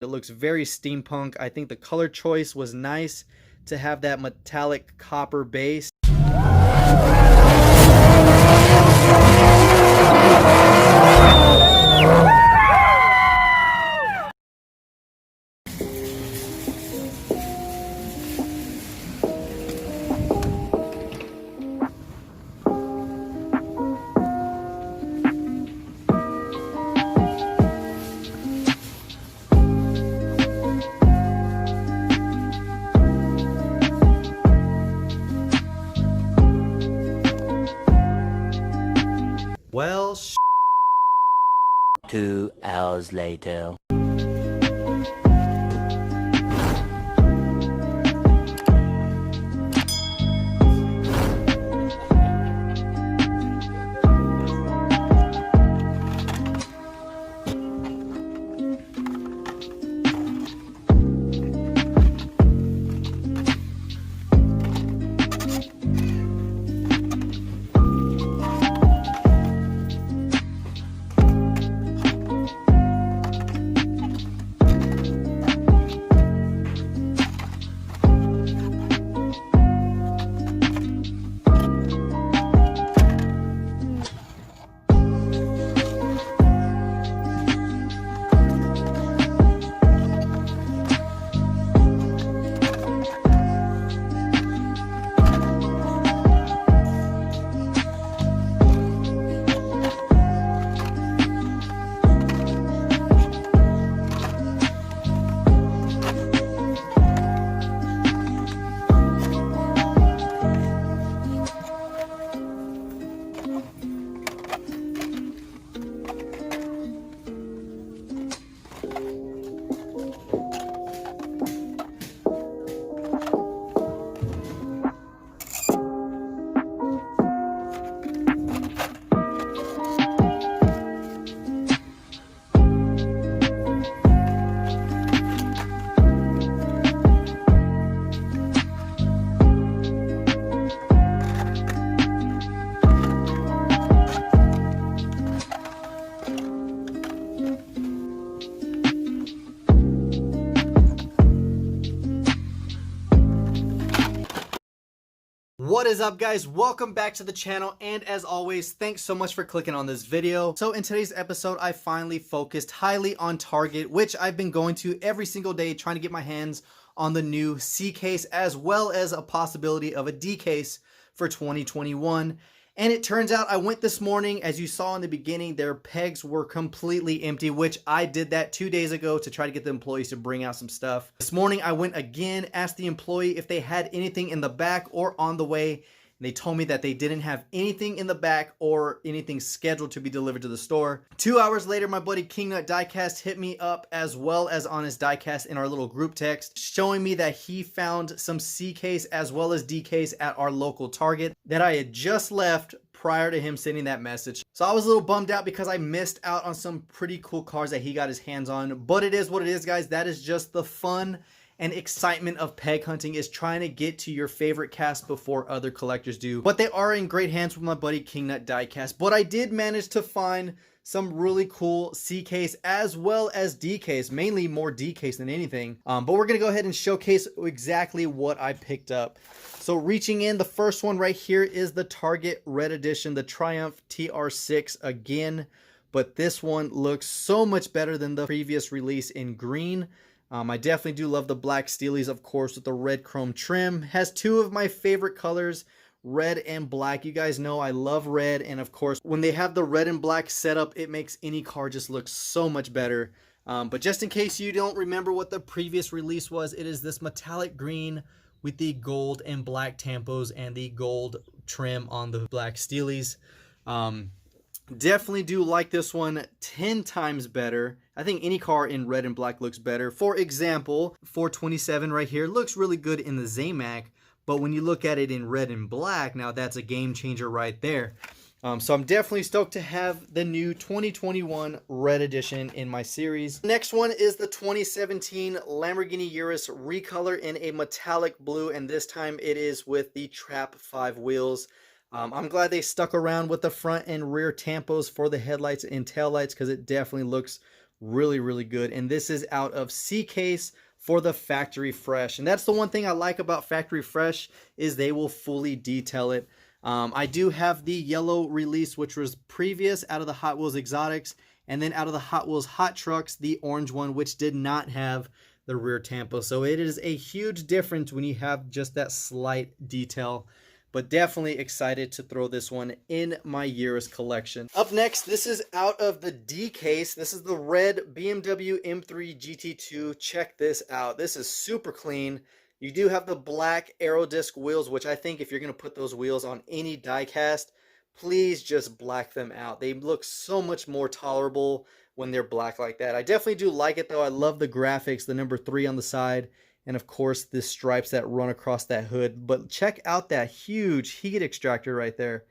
It looks very steampunk. I think the color choice was nice to have that metallic copper base. Well, 2 hours later. what is up, guys? Welcome back to the channel, and as always, thanks so much for clicking on this video. So in today's episode, I finally focused highly on Target, which I've been going to every single day trying to get my hands on the new C case, as well as a possibility of a D case for 2021. And it turns out I went this morning. As you saw in the beginning, their pegs were completely empty, which I did that 2 days ago to try to get the employees to bring out some stuff. This morning I went again, asked the employee if they had anything in the back or on the way. And they told me that they didn't have anything in the back or anything scheduled to be delivered to the store. 2 hours later, my buddy Kingnut Diecast hit me up, as well as on his diecast in our little group text, showing me that he found some C case as well as D case at our local Target that I had just left prior to him sending that message. So I was a little bummed out because I missed out on some pretty cool cars that he got his hands on. But it is what it is, guys. That is just the fun and excitement of peg hunting, is trying to get to your favorite cast before other collectors do. But they are in great hands with my buddy Kingnut Diecast. But I did manage to find some really cool C case as well as D case, mainly more D case than anything. But we're gonna go ahead and showcase exactly what I picked up. So reaching in, the first one right here is the Target Red Edition, the Triumph TR6 again, but this one looks so much better than the previous release in green. I definitely do love the black steelies, of course, with the red chrome trim. Has two of my favorite colors, red and black. You guys know I love red, and of course when they have the red and black setup, it makes any car just look so much better. But just in case you don't remember what the previous release was, it is this metallic green with the gold and black tampos and the gold trim on the black steelies. Definitely do like this one 10 times better. I think any car in red and black looks better. For example, 427 right here looks really good in the Zamac, but when you look at it in red and black, now that's a game changer right there. So I'm definitely stoked to have the new 2021 Red Edition in my series. Next one is the 2017 Lamborghini Urus recolor in a metallic blue, and this time it is with the Trap 5 wheels. I'm glad they stuck around with the front and rear tampos for the headlights and taillights, because it definitely looks really, really good. And this is out of C-Case for the factory fresh. And that's the one thing I like about factory fresh is they will fully detail it. I do have the yellow release, which was previous out of the Hot Wheels Exotics, and then out of the Hot Wheels Hot Trucks, the orange one, which did not have the rear tampo. So it is a huge difference when you have just that slight detail. But definitely excited to throw this one in my Urus collection. Up next, this is out of the D-Case. This is the red BMW M3 GT2. Check this out. This is super clean. You do have the black aero disc wheels, which I think if you're going to put those wheels on any diecast, please just black them out. They look so much more tolerable when they're black like that. I definitely do like it though. I love the graphics, the number 3 on the side. And of course, the stripes that run across that hood. But check out that huge heat extractor right there.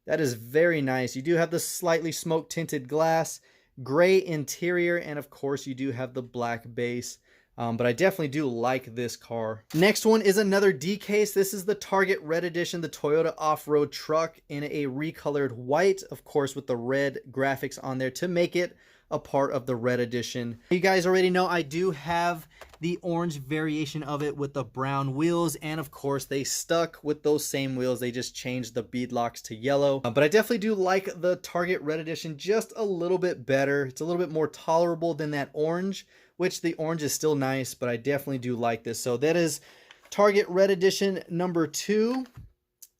That is very nice. You do have the slightly smoke tinted glass, gray interior, and of course, you do have the black base. But I definitely do like this car. Next one is another D-Case. This is the Target Red Edition, the Toyota off-road truck in a recolored white, of course, with the red graphics on there to make it a part of the red edition. You guys already know I do have the orange variation of it with the brown wheels, and of course they stuck with those same wheels. They just changed the bead locks to yellow. But I definitely do like the Target Red Edition just a little bit better. It's a little bit more tolerable than that orange, which the orange is still nice, but I definitely do like this. So that is Target Red Edition number 2.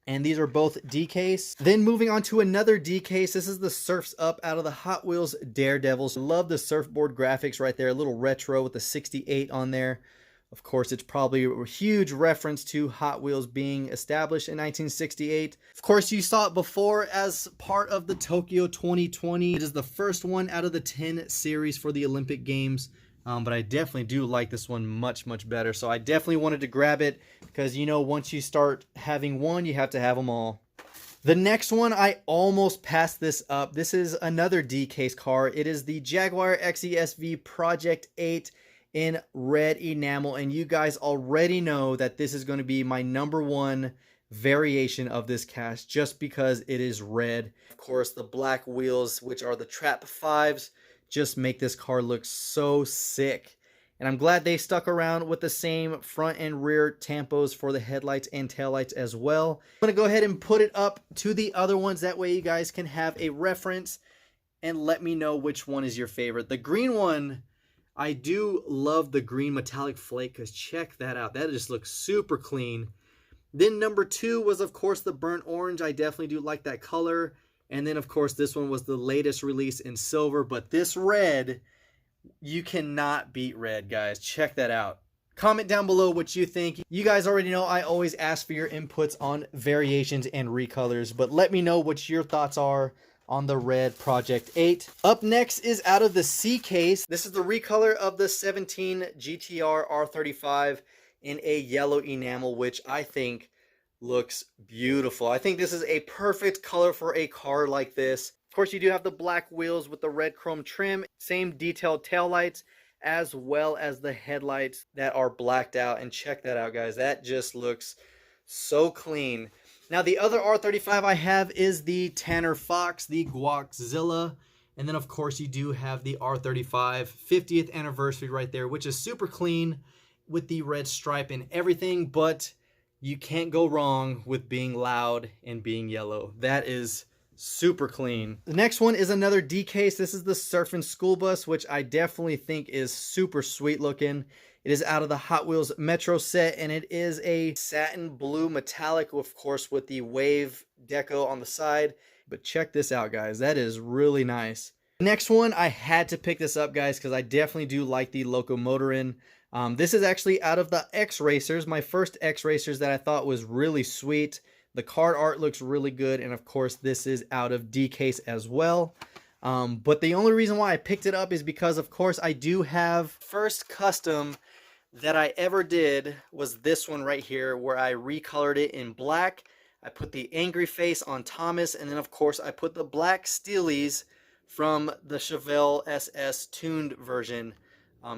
And these are both D-Case. Then moving on to another D-Case. This is the Surfs Up out of the Hot Wheels Daredevils. Love the surfboard graphics right there. A little retro with the 68 on there. Of course, it's probably a huge reference to Hot Wheels being established in 1968. Of course, you saw it before as part of the Tokyo 2020. It is the first one out of the 10 series for the Olympic Games. But I definitely do like this one much, much better. So I definitely wanted to grab it because, you know, once you start having one, you have to have them all. The next one, I almost passed this up. This is another D-Case car. It is the Jaguar XESV Project 8 in red enamel. And you guys already know that this is going to be my number 1 variation of this cast just because it is red. Of course, the black wheels, which are the Trap 5s, just make this car look so sick. And I'm glad they stuck around with the same front and rear tampos for the headlights and taillights as well. I'm going to go ahead and put it up to the other ones. That way you guys can have a reference and let me know which one is your favorite. The green one, I do love the green metallic flake because check that out. That just looks super clean. Then number 2 was, of course, the burnt orange. I definitely do like that color. And then, of course, this one was the latest release in silver. But this red, you cannot beat red, guys. Check that out. Comment down below what you think. You guys already know I always ask for your inputs on variations and recolors. But let me know what your thoughts are on the red Project 8. Up next is out of the C-Case. This is the recolor of the 17 GTR R35 in a yellow enamel, which I think looks beautiful. I think this is a perfect color for a car like this. Of course, you do have the black wheels with the red chrome trim, same detailed taillights, as well as the headlights that are blacked out. And check that out, guys. That just looks so clean. Now, the other R35 I have is the Tanner Fox, the Guaczilla. And then, of course, you do have the R35 50th anniversary right there, which is super clean with the red stripe and everything, but you can't go wrong with being loud and being yellow. That is super clean. The next one is another D-Case. This is the Surfin' School Bus, which I definitely think is super sweet looking. It is out of the Hot Wheels Metro set, and it is a satin blue metallic, of course, with the wave deco on the side. But check this out, guys. That is really nice. Next one, I had to pick this up, guys, because I definitely do like the Locomotor in. This is actually out of the X-Racers, my first X-Racers that I thought was really sweet. The card art looks really good, and of course this is out of D-Case as well. But the only reason why I picked it up is because, of course, I do have first custom that I ever did was this one right here, where I recolored it in black. I put the angry face on Thomas, and then of course I put the black Steelies from the Chevelle SS tuned version.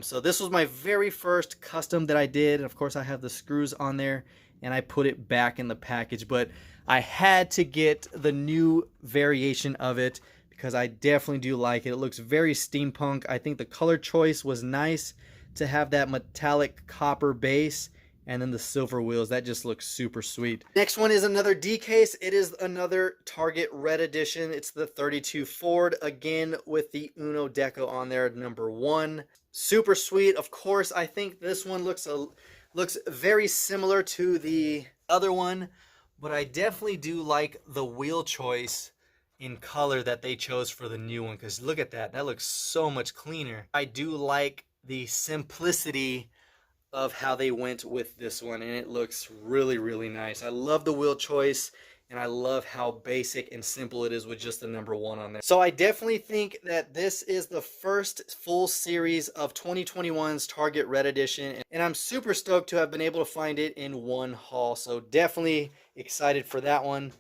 So this was my very first custom that I did. And of course I have the screws on there and I put it back in the package, but I had to get the new variation of it because I definitely do like it. It looks very steampunk. I think the color choice was nice to have that metallic copper base and then the silver wheels. That just looks super sweet. Next one is another D case. It is another Target Red Edition. It's the 32 Ford, again with the Uno Deco on there, number 1. Super sweet. Of course, I think this one looks very similar to the other one, but I definitely do like the wheel choice in color that they chose for the new one, because look at that. That looks so much cleaner. I do like the simplicity of how they went with this one, and it looks really, really nice. I love the wheel choice, and I love how basic and simple it is with just the number 1 on there. So I definitely think that this is the first full series of 2021's Target Red Edition, and I'm super stoked to have been able to find it in one haul. So definitely excited for that one.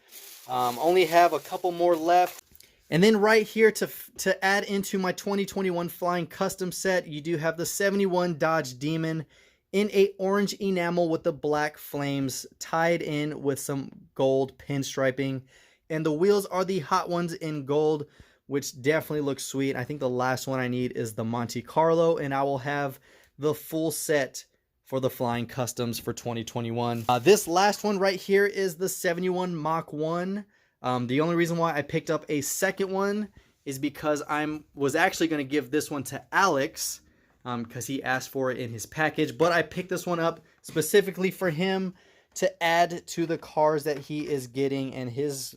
Only have a couple more left. And then right here to add into my 2021 Flying Custom set, you do have the 71 Dodge Demon in a orange enamel with the black flames tied in with some gold pinstriping. And the wheels are the Hot Ones in gold, which definitely looks sweet. I think the last one I need is the Monte Carlo, and I will have the full set for the Flying Customs for 2021. This last one right here is the 71 Mach 1. The only reason why I picked up a second one is because I was actually going to give this one to Alex, because he asked for it in his package, but I picked this one up specifically for him to add to the cars that he is getting, and his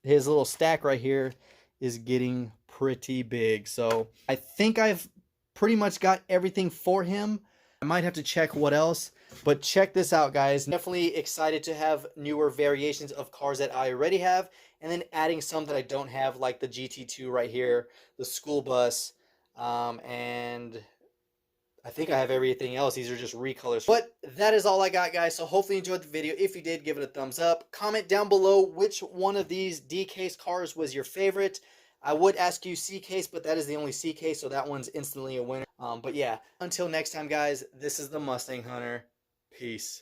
little stack right here is getting pretty big. So I think I've pretty much got everything for him. I might have to check what else, but check this out, guys. Definitely excited to have newer variations of cars that I already have, and then adding some that I don't have, like the GT2 right here, the school bus, and I think I have everything else. These are just recolors. But that is all I got, guys. So hopefully you enjoyed the video. If you did, give it a thumbs up. Comment down below which one of these D-Case cars was your favorite. I would ask you C-Case, but that is the only C-Case, so that one's instantly a winner. But yeah, until next time, guys, this is the Mustang Hunter. Peace.